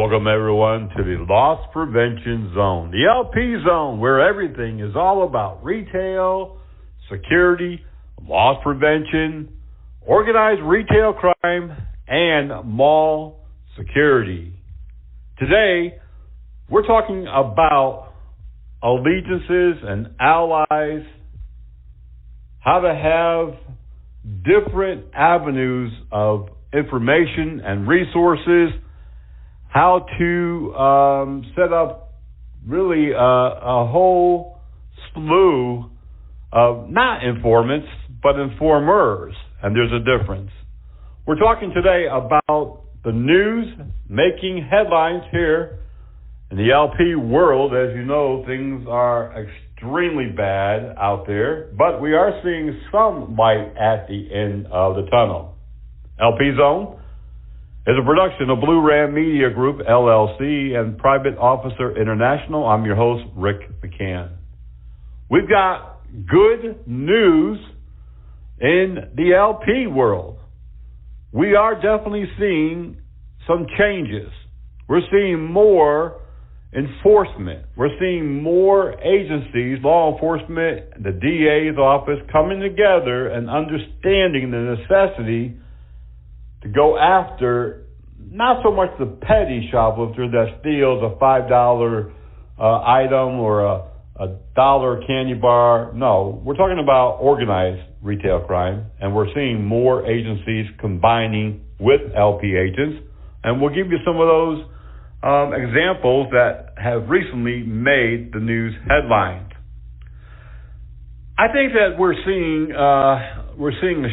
Welcome, everyone, to the Loss Prevention Zone, the LP Zone, where everything is all about retail, security, loss prevention, organized retail crime, and mall security. Today, we're talking about allegiances and allies, how to have different avenues of information and resources, how to set up really a whole slew of not informants, but informers, and there's a difference. We're talking today about the news making headlines here in the LP world. As you know, things are extremely bad out there, but we are seeing some light at the end of the tunnel. LP Zone is a production of Blue Ram Media Group, LLC, and Private Officer International. I'm your host, Rick McCann. We've got good news in the LP world. We are definitely seeing some changes. We're seeing more enforcement. We're seeing more agencies, law enforcement, the DA's office coming together and understanding the necessity to go after not so much the petty shoplifter that steals a $5 item or a $1 candy bar. No, we're talking about organized retail crime, and we're seeing more agencies combining with LP agents. And we'll give you some of those examples that have recently made the news headlines. I think that we're seeing a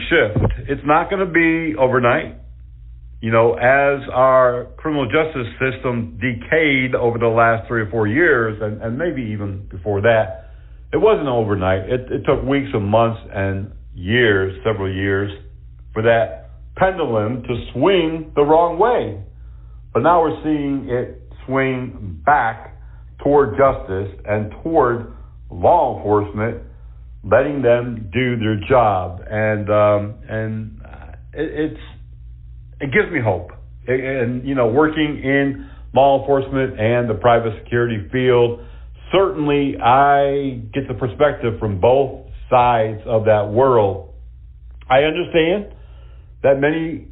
shift. It's not going to be overnight. You know, as our criminal justice system decayed over the last 3 or 4 years, and maybe even before that, it wasn't overnight. It took weeks and months and years, several years, for that pendulum to swing the wrong way. But now we're seeing it swing back toward justice and toward law enforcement, letting them do their job. And it gives me hope. And, you know, working in law enforcement and the private security field, certainly I get the perspective from both sides of that world. I understand that many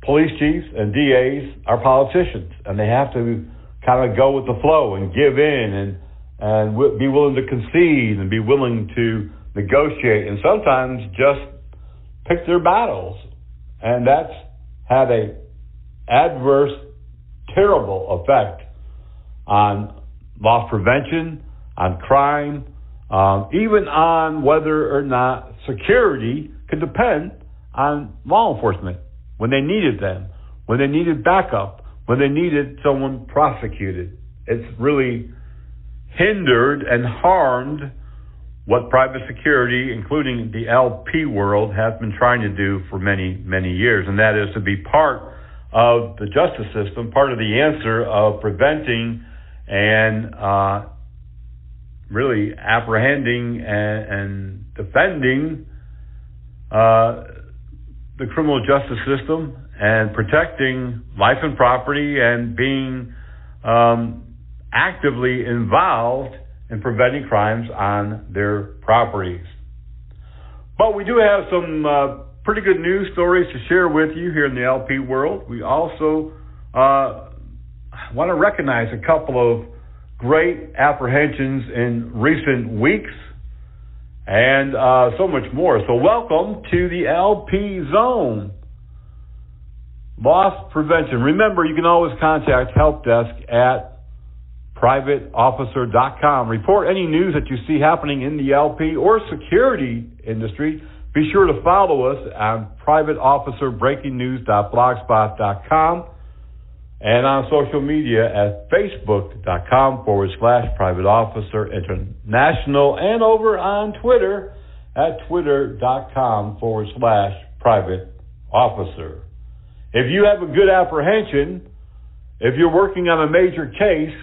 police chiefs and DAs are politicians, and they have to kind of go with the flow and give in and be willing to concede and be willing to negotiate and sometimes just pick their battles. And that's had a adverse, terrible effect on loss prevention, on crime, even on whether or not security could depend on law enforcement when they needed them, when they needed backup, when they needed someone prosecuted. It's really hindered and harmed what private security, including the LP world, has been trying to do for many, many years, and that is to be part of the justice system, part of the answer of preventing and really apprehending and defending the criminal justice system and protecting life and property and being actively involved in preventing crimes on their properties. But we do have some pretty good news stories to share with you here in the LP world. We also want to recognize a couple of great apprehensions in recent weeks and so much more. So welcome to the LP Zone. Loss prevention. Remember, you can always contact Help Desk at privateofficer.com. Report any news that you see happening in the LP or security industry. Be sure to follow us on privateofficerbreakingnews.blogspot.com and on social media at facebook.com/privateofficerinternational and over on Twitter at twitter.com/privateofficer. If you have a good apprehension, if you're working on a major case,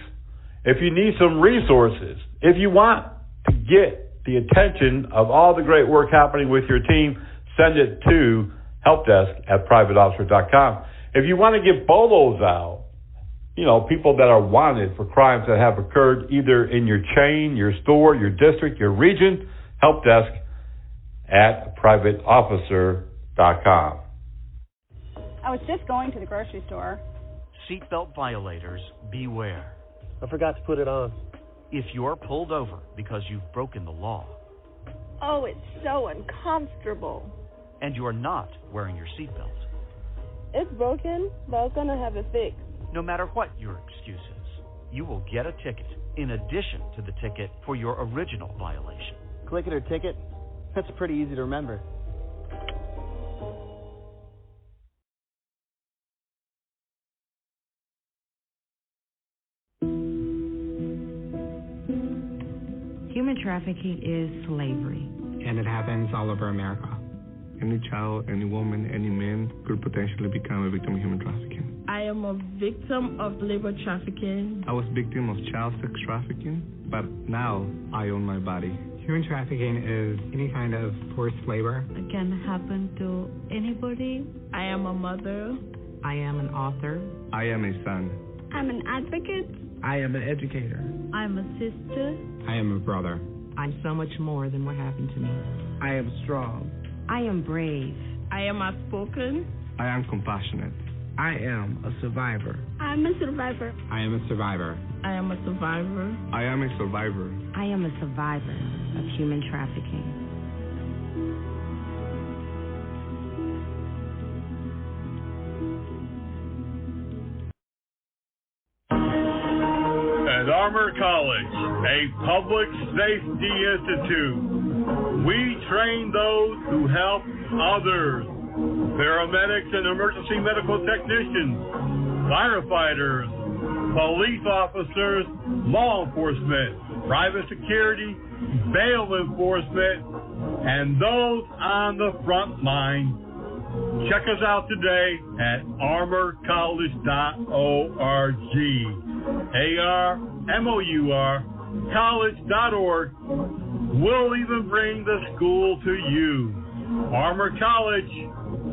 if you need some resources, if you want to get the attention of all the great work happening with your team, send it to helpdesk@privateofficer.com. If you want to get bolos out, people that are wanted for crimes that have occurred either in your chain, your store, your district, your region. Help desk at privateofficer.com. I was just going to the grocery store. Seatbelt violators, beware. I forgot to put it on. If you're pulled over because you've broken the law. Oh, it's so uncomfortable. And you're not wearing your seatbelt. It's broken, but I was going to have it fixed. No matter what your excuse is, you will get a ticket in addition to the ticket for your original violation. Click it or ticket? That's pretty easy to remember. Human trafficking is slavery. And it happens all over America. Any child, any woman, any man could potentially become a victim of human trafficking. I am a victim of labor trafficking. I was victim of child sex trafficking, but now I own my body. Human trafficking is any kind of forced labor. It can happen to anybody. I am a mother. I am an author. I am a son. I'm an advocate. I am an educator. I'm a sister. I am a brother. I'm so much more than what happened to me. I am strong. I am brave. I am outspoken. I am compassionate. I am a survivor. I'm a survivor. I am a survivor. I am a survivor. I am a survivor. I am a survivor of human trafficking. At Armor College, a public safety institute, we train those who help others. Paramedics and emergency medical technicians, firefighters, police officers, law enforcement, private security, bail enforcement, and those on the front line. Check us out today at armorcollege.org. ARMOUR college.org. We'll even bring the school to you. Armor College,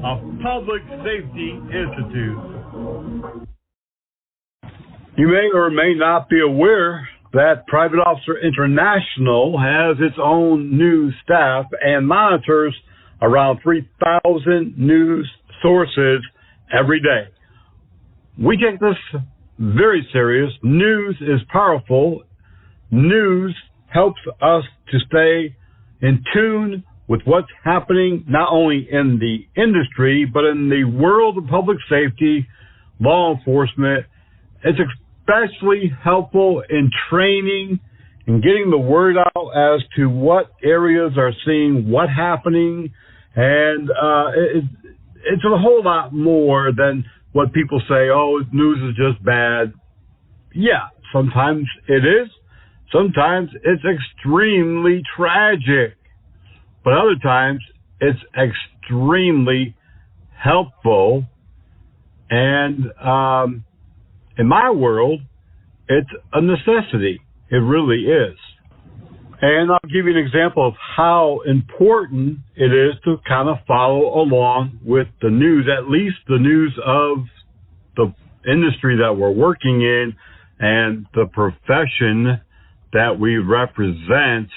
a public safety institute. You may or may not be aware that Private Officer International has its own news staff and monitors around 3,000 news sources every day. We take this very serious. News is powerful. News helps us to stay in tune with what's happening not only in the industry, but in the world of public safety, law enforcement. It's especially helpful in training and getting the word out as to what areas are seeing what happening. And it's a whole lot more than what people say, oh, news is just bad. Yeah, sometimes it is. Sometimes it's extremely tragic. But other times, it's extremely helpful. And in my world, it's a necessity. It really is. And I'll give you an example of how important it is to kind of follow along with the news, at least the news of the industry that we're working in and the profession that we represent.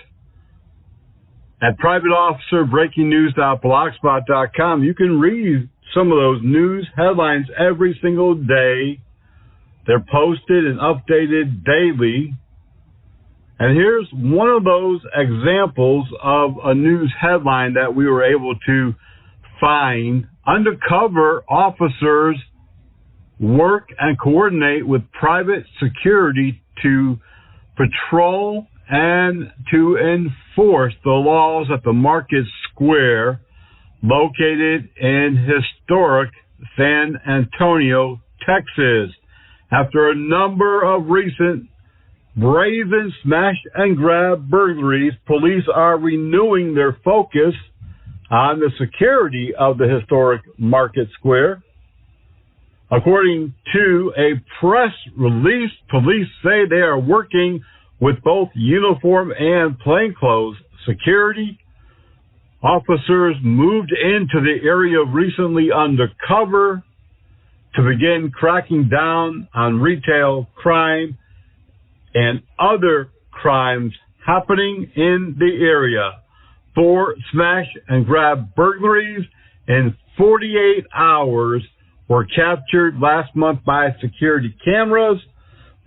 At privateofficerbreakingnews.blogspot.com, you can read some of those news headlines every single day. They're posted and updated daily. And here's one of those examples of a news headline that we were able to find. Undercover officers work and coordinate with private security to patrol and to enforce the laws at the Market Square located in historic San Antonio, Texas. After a number of recent brazen smash and grab burglaries, police are renewing their focus on the security of the historic Market Square. According to a press release, police say they are working with both uniform and plainclothes security. Officers moved into the area recently undercover to begin cracking down on retail crime and other crimes happening in the area. 4 smash and grab burglaries in 48 hours were captured last month by security cameras.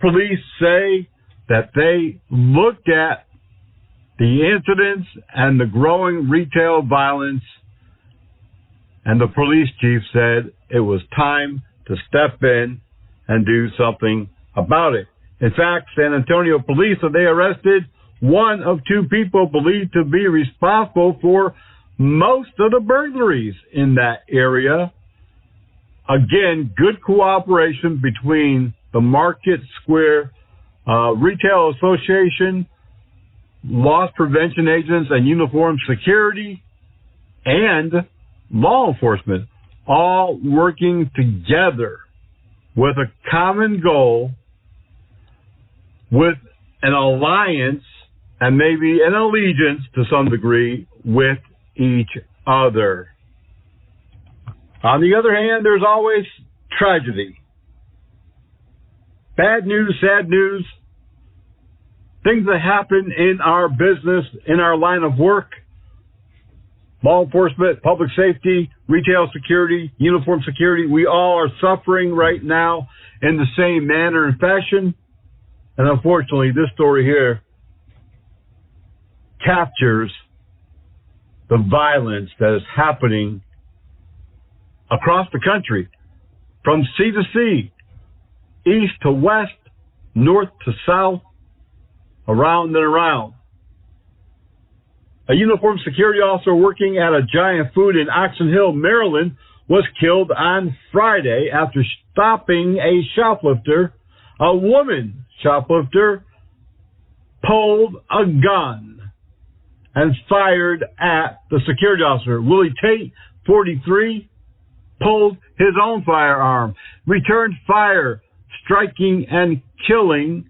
Police say that they looked at the incidents and the growing retail violence, and the police chief said it was time to step in and do something about it. In fact, San Antonio police said they arrested one of 2 people believed to be responsible for most of the burglaries in that area. Again, good cooperation between the Market Square Retail Association, loss prevention agents, and uniformed security, and law enforcement, all working together with a common goal, with an alliance and maybe an allegiance to some degree with each other. On the other hand, there's always tragedy. Bad news, sad news, things that happen in our business, in our line of work, law enforcement, public safety, retail security, uniform security. We all are suffering right now in the same manner and fashion. And unfortunately, this story here captures the violence that is happening across the country, from sea to sea, east to west, north to south, around and around. A uniformed security officer working at a Giant Food in Oxon Hill, Maryland, was killed on Friday after stopping a shoplifter. A woman shoplifter pulled a gun and fired at the security officer. Willie Tate, 43, pulled his own firearm, returned fire, striking and killing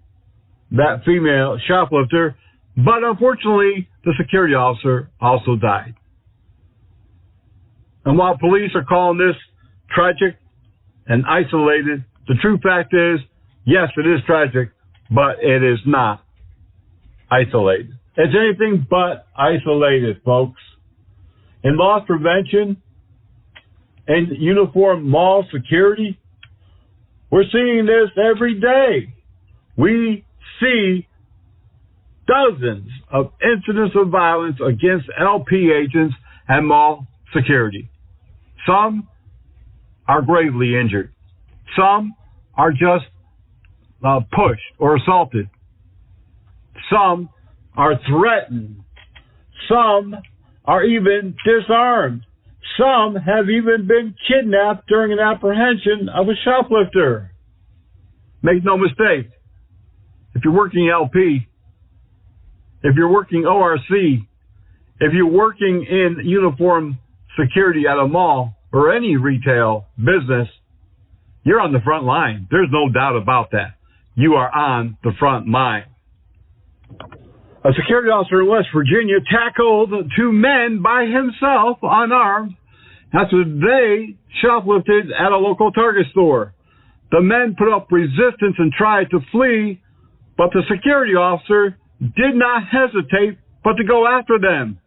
that female shoplifter. But unfortunately, the security officer also died. And while police are calling this tragic and isolated, the true fact is, yes, it is tragic, but it is not isolated. It's anything but isolated, folks. In loss prevention and uniform mall security, we're seeing this every day. We see dozens of incidents of violence against LP agents and mall security. Some are gravely injured. Some are just pushed or assaulted. Some are threatened. Some are even disarmed. Some have even been kidnapped during an apprehension of a shoplifter. Make no mistake, if you're working LP, if you're working ORC, if you're working in uniform security at a mall or any retail business, you're on the front line. There's no doubt about that. You are on the front line. A security officer in West Virginia tackled 2 men by himself, unarmed, after they shoplifted at a local Target store. The men put up resistance and tried to flee, but the security officer did not hesitate but to go after them.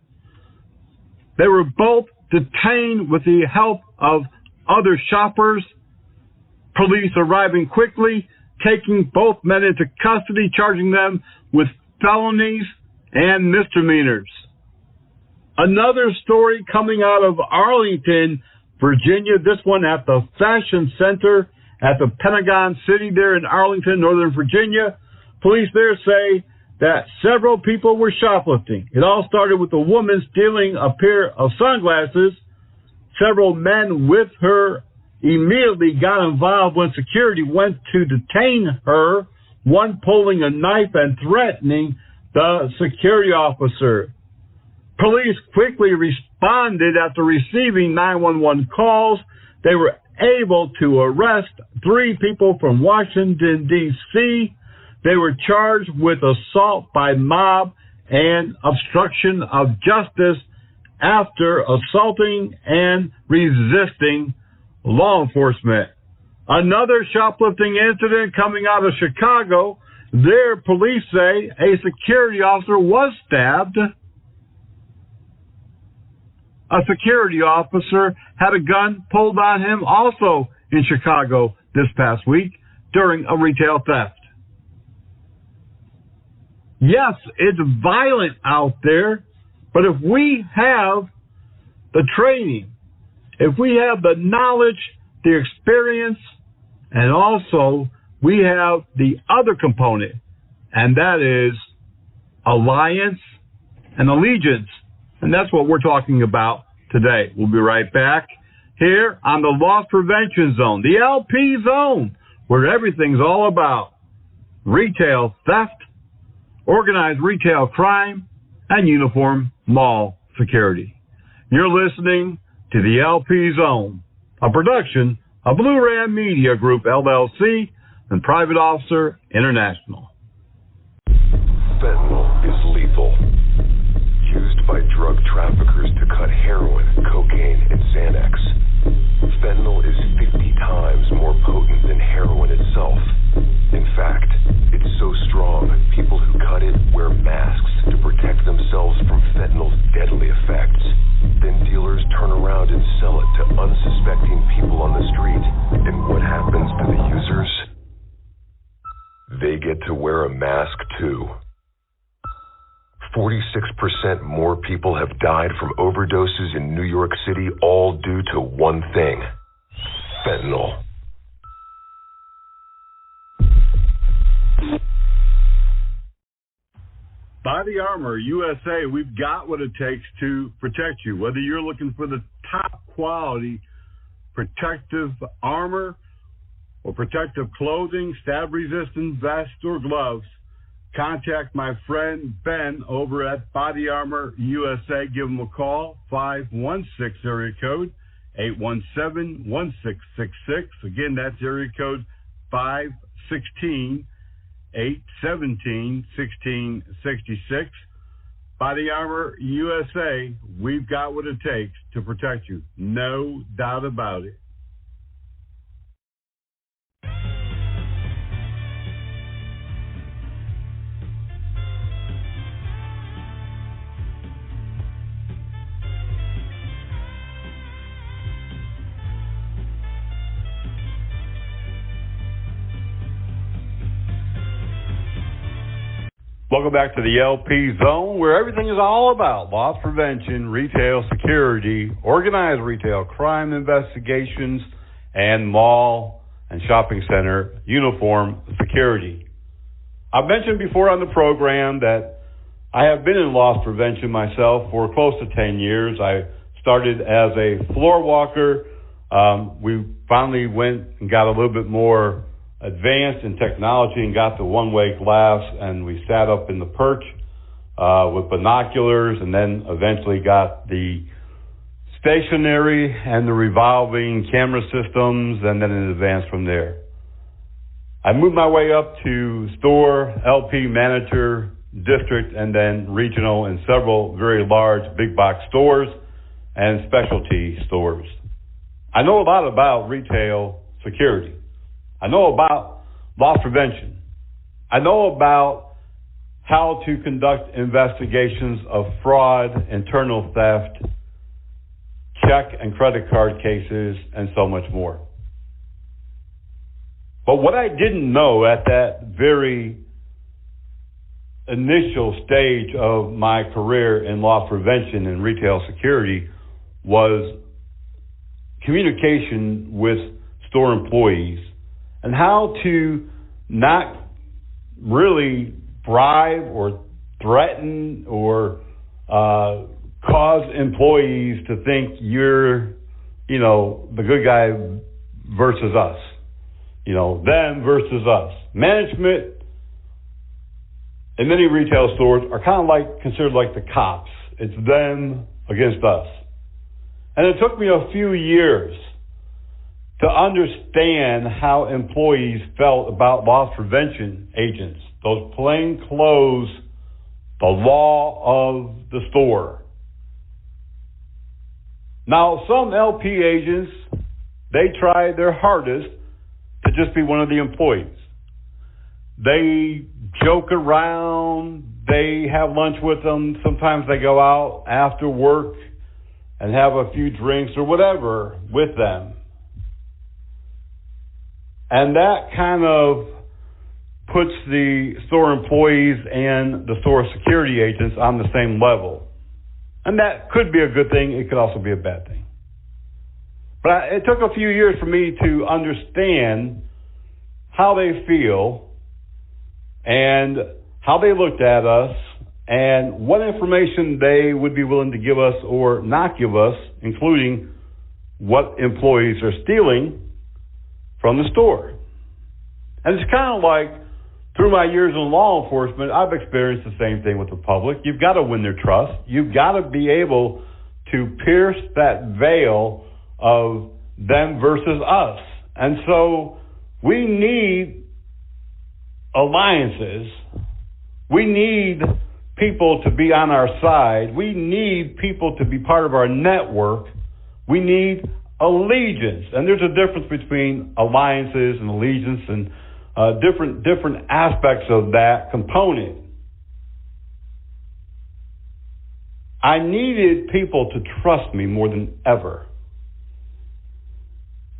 They were both detained with the help of other shoppers. Police arriving quickly, taking both men into custody, charging them with felonies and misdemeanors. Another story coming out of Arlington, Virginia, this one at the Fashion Center at the Pentagon City there in Arlington, Northern Virginia. Police there say that several people were shoplifting. It all started with a woman stealing a pair of sunglasses. Several men with her immediately got involved when security went to detain her, one pulling a knife and threatening the security officer. Police quickly responded after receiving 911 calls. They were able to arrest 3 people from Washington, D.C. They were charged with assault by mob and obstruction of justice after assaulting and resisting law enforcement. Another shoplifting incident coming out of Chicago. There, police say a security officer was stabbed. A security officer had a gun pulled on him also in Chicago this past week during a retail theft. Yes, it's violent out there, but if we have the training, if we have the knowledge, the experience, and also we have the other component, and that is alliance and allegiance. And that's what we're talking about today. We'll be right back here on the Loss Prevention Zone, the LP Zone, where everything's all about retail theft, organized retail crime, and uniform mall security. You're listening to the LP Zone, a production of Blue Ram Media Group, LLC, and Private Officer International. Fentanyl is lethal. Used by drug traffickers to cut heroin, cocaine, and Xanax. Fentanyl is 50 times more potent than heroin itself. In fact, it's so strong, people who cut it wear masks to protect themselves from fentanyl's deadly effects. Then dealers turn around and sell it to unsuspecting people on the street. And what happens to the users? They get to wear a mask too. 46% more people have died from overdoses in New York City, all due to one thing: fentanyl. Body Armor USA, we've got what it takes to protect you. Whether you're looking for the top quality protective armor or protective clothing, stab-resistant vest or gloves, contact my friend Ben over at Body Armor USA. Give him a call, 516 area code 817-1666. Again, that's area code 516-817-1666. Body Armor USA, we've got what it takes to protect you. No doubt about it. Welcome back to the LP Zone, where everything is all about loss prevention, retail security, organized retail crime investigations, and mall and shopping center uniform security. I've mentioned before on the program that I have been in loss prevention myself for close to 10 years. I started as a floor walker. We finally went and got a little bit more advanced in technology and got the one-way glass, and we sat up in the perch with binoculars, and then eventually got the stationary and the revolving camera systems, and then it advanced from there. I moved my way up to store, LP manager, district, and then regional in several very large big box stores and specialty stores. I know a lot about retail security. I know about loss prevention. I know about how to conduct investigations of fraud, internal theft, check and credit card cases, and so much more. But what I didn't know at that very initial stage of my career in loss prevention and retail security was communication with store employees, and how to not really bribe or threaten or cause employees to think you're, the good guy versus us, them versus us. Management in many retail stores are kind of considered like the cops. It's them against us. And it took me a few years to understand how employees felt about loss prevention agents, those plain clothes, the law of the store. Now, some LP agents, they try their hardest just be one of the employees. They joke around. They have lunch with them. Sometimes they go out after work and have a few drinks or whatever with them. And that kind of puts the store employees and the store security agents on the same level. And that could be a good thing. It could also be a bad thing. But it took a few years for me to understand how they feel and how they looked at us and what information they would be willing to give us or not give us, including what employees are stealing from the store. And it's kind of like, through my years in law enforcement, I've experienced the same thing with the public. You've got to win their trust. You've got to be able to pierce that veil of them versus us. And so we need alliances. We need people to be on our side. We need people to be part of our network. We need allegiance. And there's a difference between alliances and allegiance and different aspects of that component. I needed people to trust me more than ever.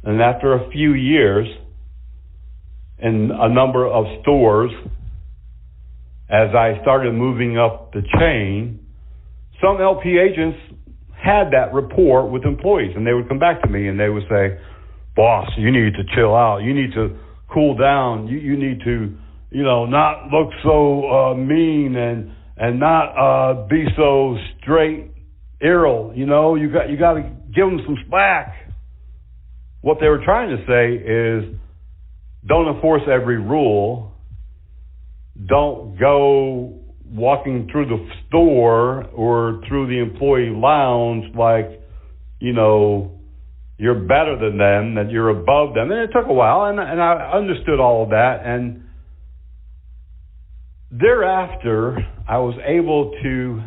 And after a few years in a number of stores, as I started moving up the chain, some LP agents had that rapport with employees, and they would come back to me and they would say, "Boss, you need to chill out. You need to cool down. You need to, not look so mean and not be so straight arrow. You got to give them some slack." What they were trying to say is, don't enforce every rule. Don't go walking through the store or through the employee lounge like, you're better than them, that you're above them. And it took a while, and I understood all of that. And thereafter, I was able to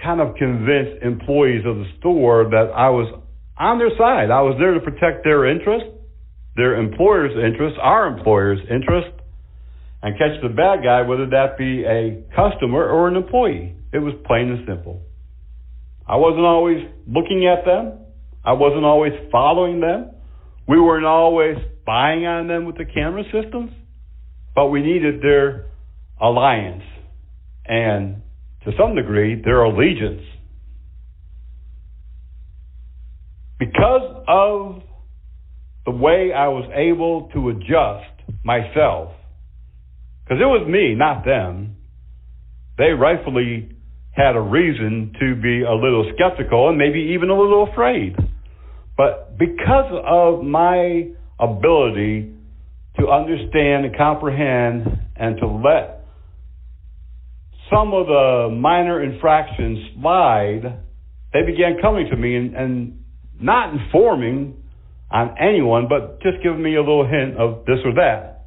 kind of convince employees of the store that I was on their side. I was there to protect their interest, their employer's interest, our employer's interest, and catch the bad guy, whether that be a customer or an employee. It was plain and simple. I wasn't always looking at them. I wasn't always following them. We weren't always spying on them with the camera systems, but we needed their alliance and, to some degree, their allegiance. Because of the way I was able to adjust myself, because it was me, not them. They rightfully had a reason to be a little skeptical and maybe even a little afraid. But because of my ability to understand and comprehend and to let some of the minor infractions slide, they began coming to me and not informing on anyone, but just giving me a little hint of this or that.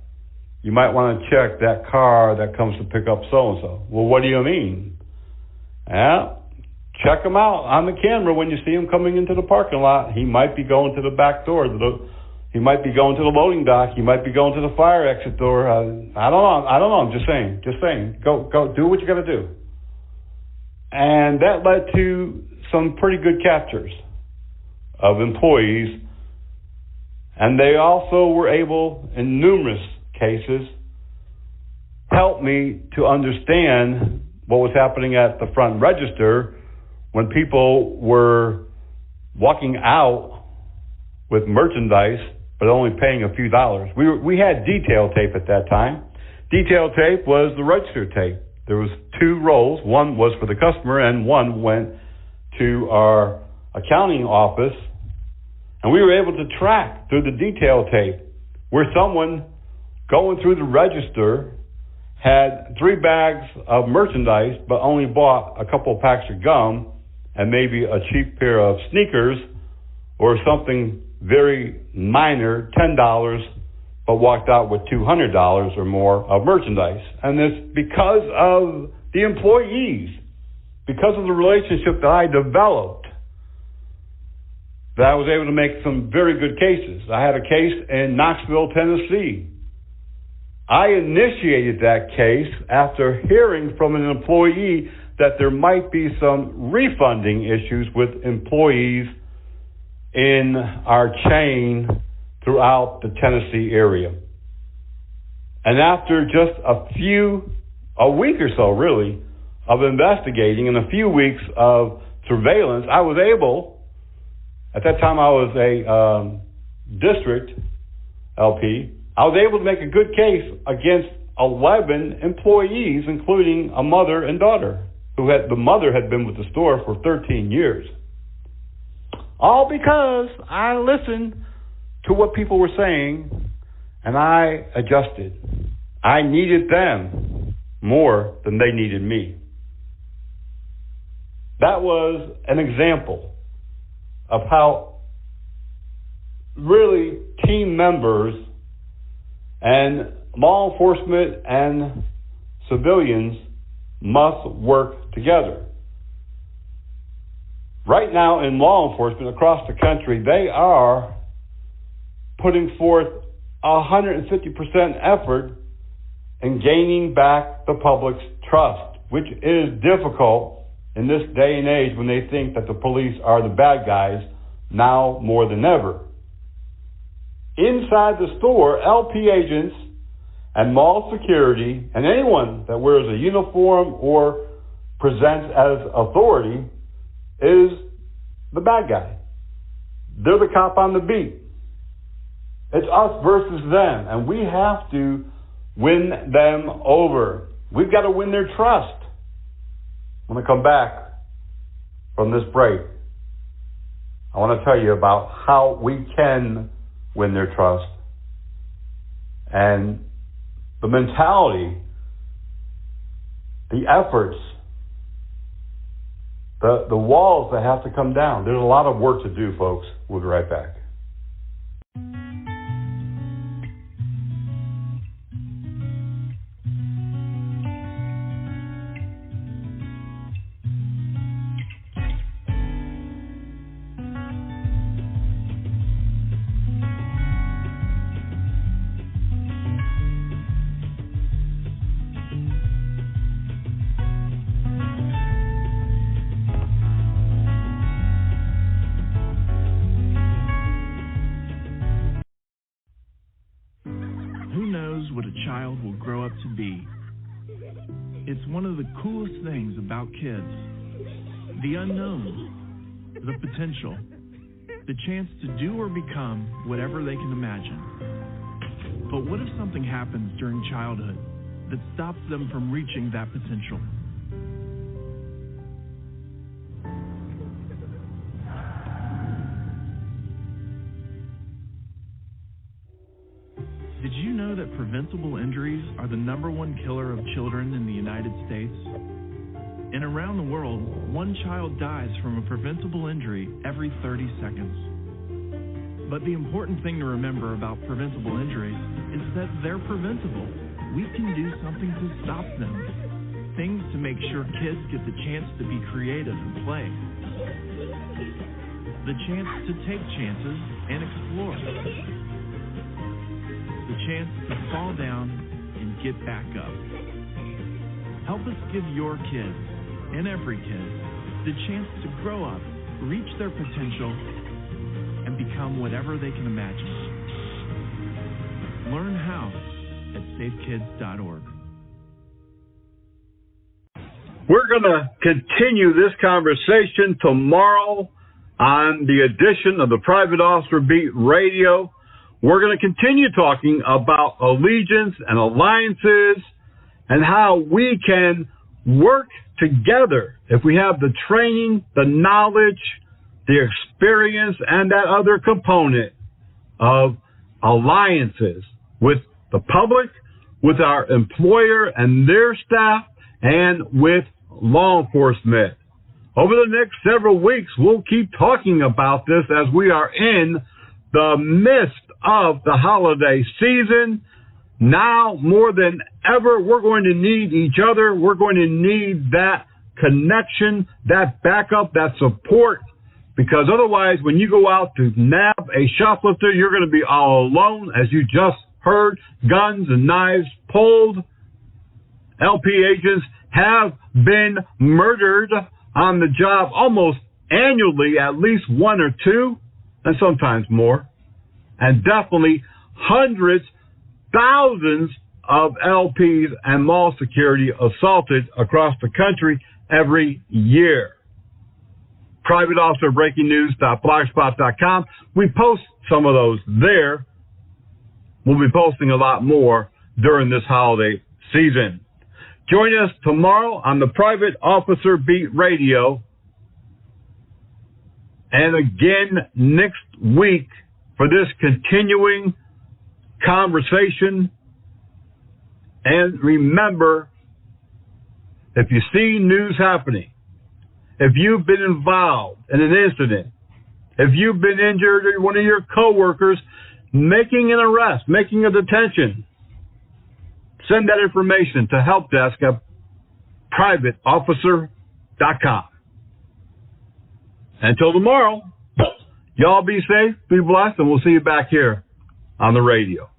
You might want to check that car that comes to pick up so-and-so. Well, what do you mean? Yeah, check him out on the camera when you see him coming into the parking lot. He might be going to the back door. He might be going to the loading dock. He might be going to the fire exit door. I don't know. I'm just saying. Go do what you got to do. And that led to some pretty good captures of employees. And they also were able, in numerous cases, help me to understand what was happening at the front register when people were walking out with merchandise but only paying a few dollars. We had detail tape at that time. Detail tape was the register tape. There was two rolls. One was for the customer and one went to our accounting office. And we were able to track through the detail tape where someone going through the register had 3 bags of merchandise but only bought a couple of packs of gum and maybe a cheap pair of sneakers or something very minor, $10, but walked out with $200 or more of merchandise. And it's because of the employees, because of the relationship that I developed. that I was able to make some very good cases. I had a case in Knoxville, Tennessee. I initiated that case after hearing from an employee that there might be some refunding issues with employees in our chain throughout the Tennessee area. And after just a week or so, really, of investigating and a few weeks of surveillance, I was able, at that time I was a district LP, I was able to make a good case against 11 employees, including a mother and daughter, the mother had been with the store for 13 years. All because I listened to what people were saying and I adjusted. I needed them more than they needed me. That was an example of how really team members and law enforcement and civilians must work together. Right now in law enforcement across the country, they are putting forth 150% effort in gaining back the public's trust, which is difficult in this day and age when they think that the police are the bad guys now more than ever. Inside the store, LP agents and mall security and anyone that wears a uniform or presents as authority is the bad guy. They're the cop on the beat. It's us versus them, and we have to win them over. We've got to win their trust. When I come back from this break, I want to tell you about how we can win their trust and the mentality, the efforts, the walls that have to come down. There's a lot of work to do, folks. We'll be right back. What a child will grow up to be. It's one of the coolest things about kids. The unknown, the potential, the chance to do or become whatever they can imagine. But what if something happens during childhood that stops them from reaching that potential? Did you know that preventable injuries are the #1 killer of children in the United States? And around the world, one child dies from a preventable injury every 30 seconds. But the important thing to remember about preventable injuries is that they're preventable. We can do something to stop them. Things to make sure kids get the chance to be creative and play. The chance to take chances and explore. The chance to fall down and get back up. Help us give your kids, and every kid, the chance to grow up, reach their potential, and become whatever they can imagine. Learn how at safekids.org. We're going to continue this conversation tomorrow on the edition of the Private Officer Beat Radio. We're going to continue talking about allegiance and alliances and how we can work together if we have the training, the knowledge, the experience, and that other component of alliances with the public, with our employer and their staff, and with law enforcement. Over the next several weeks, we'll keep talking about this as we are in the midst of the holiday season. Now, more than ever, we're going to need each other. We're going to need that connection, that backup, that support because otherwise when you go out to nab a shoplifter, you're going to be all alone, as you just heard, guns and knives pulled. LP agents have been murdered on the job almost annually, at least one or two, and sometimes more. And definitely hundreds, thousands of LPs and mall security assaulted across the country every year. Private Officer Breaking News.blogspot.com. We post some of those there. We'll be posting a lot more during this holiday season. Join us tomorrow on the Private Officer Beat Radio. And again next week for this continuing conversation. And remember, if you see news happening, if you've been involved in an incident, if you've been injured or one of your coworkers making an arrest, making a detention, send that information to helpdesk at privateofficer.com. Until tomorrow, y'all be safe, be blessed, and we'll see you back here on the radio.